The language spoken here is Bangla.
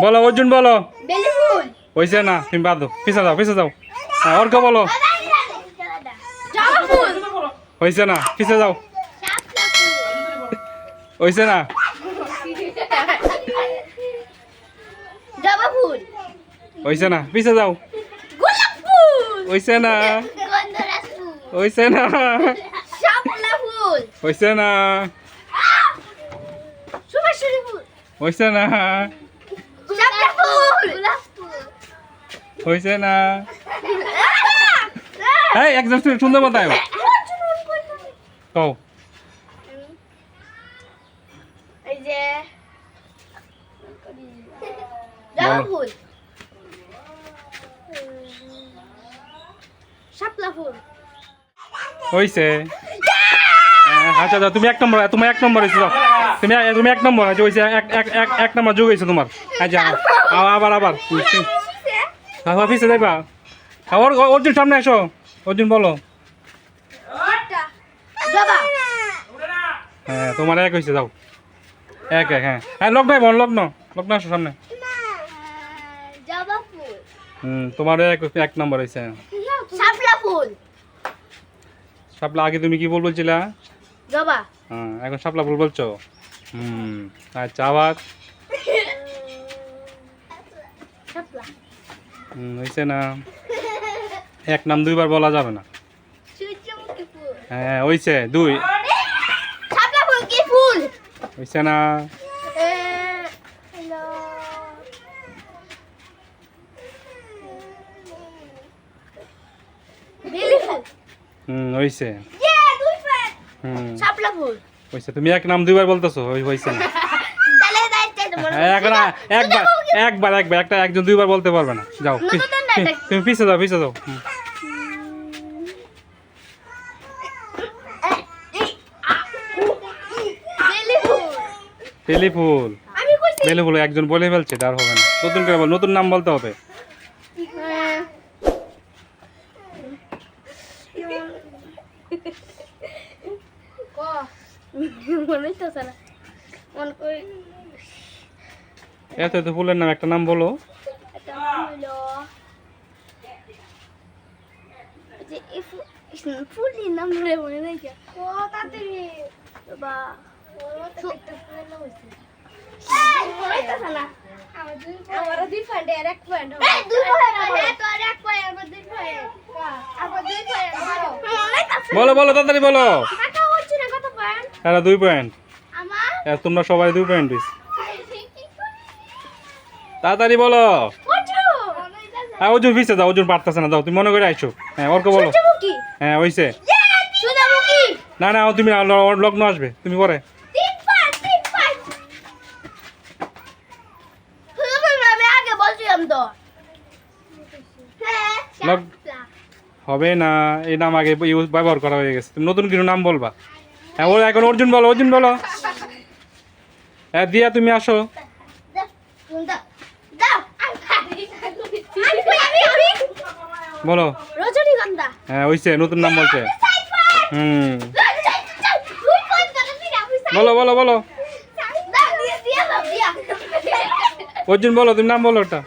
বলো অর্জুন বলো। বেলি ফুল। হইছে না, তুমি বাদ দাও, পিছে যাও পিছে যাও। হ্যাঁ, অর্ক বলো। জবা ফুল। হইছে না, পিছে যাও। শাপলা ফুল। হইছে না। জবা ফুল। হইছে না, পিছে যাও। গোলাপ ফুল। হইছে না। গন্ধরাজ ফুল। হইছে না। শাপলা ফুল। হইছে না। সুবাসুরি ফুল। হইছে না। শাপলা ফুল। গোলাপ ফুল। হইছে না। এই একদম সুন্দর মতো আয়ো। কও। এই যে জবা ফুল। শাপলা ফুল। হইছে। আচ্ছা যাও, তুমি এক নম্বর, তুমি এক নম্বর হয়েছো। তুমি এক নম্বর আছে, হইছে এক নম্বর যোগ হয়েছে তোমার। আচ্ছা আবার আবার পিছে যাইবা। অর্জুন সামনে আসো। অর্জুন বলো। জবা। হ্যাঁ তোমার এক হয়েছে, যাও। এক এক, হ্যাঁ হ্যাঁ লগ্ন বোন, লগ্ন লগ্ন আসো সামনে। জবা ফুল। তোমার এক নম্বর হয়েছে। শাপলা ফুল। শাপলা আগে তুমি কি বল বলছিলা? জবা। হ্যাঁ এখন শাপলা ফুল বলছো। আচ্ছা আবার। শাপলা। হয়েছে না। এক নাম দুইবার বলা যাবে না। সূর্যমুখী ফুল। হ্যাঁ হয়েছে, দুই। শাপলা ফুল কি ফুল? হয়েছে না। হ্যালো। বেলি ফুল। হয়েছে। দুই পয়েন্ট। শাপলা ফুল। হয়েছে, তুমি এক নাম দুইবার বলতেছো, হয়েছে না। তাহলে দাইতে বলো। একবার একবার একবার একবার একটা একজন দুইবার বলতে পারবে না। যাও তুমি পিছে যাও, পিছে যাও। বেলি ফুল। বেলি ফুল। আমি কইছি। বেলি ফুল একজন বলে ফেলছে, তার হবে না। নতুন করে বল, নতুন নাম বলতে হবে। ক মনে তো সারা মন কই এত এত ফুলের নাম একটা নাম বলো। এটা হলো যে ফুলের নাম ধরে মনে নাই কি ও তাড়াতাড়ি বাবা একটা ফুলের নাম হইছে আমার দুই পয়েন্ট আর এক পয়েন্ট হবে দুই পয়েন্ট হ্যাঁ তো আর এক পয়েন্ট আমার দুই পয়েন্ট আমার দুই পয়েন্ট বলো বলো তাড়াতাড়ি বলো। কাকা হচ্ছে না কত পয়েন্ট এরা 2 পয়েন্ট। আমার তোমরা সবাই 2 পয়েন্ট দিস। তাড়াতাড়ি বলো। হ্যাঁ অর্জুন পিছে যাও, অর্জুন পারতেছে না, যাও তুমি মনে করে আইছো। হ্যাঁ অর্ক বলো। সূর্যমুখী। হ্যাঁ হইছে। সূর্যমুখী। না না তুমি লগ্ন আসবে, তুমি পরে। তিন পয়েন্ট আমি আগে বলছিলাম তো হ্যাঁ লগ- হবে না, এই নাম আগে ব্যবহার করা হয়ে গেছে, তুমি নতুন কিছু নাম বলবা। হ্যাঁ ও এখন অর্জুন বলো, অর্জুন বলো। হ্যাঁ দিয়া তুমি আসো। বলো। রজনীগন্ধা। হ্যাঁ হইছে, নতুন নাম বলছে। বলো বলো বলো। অর্জুন বলো, তুমি নাম বলো ওটা।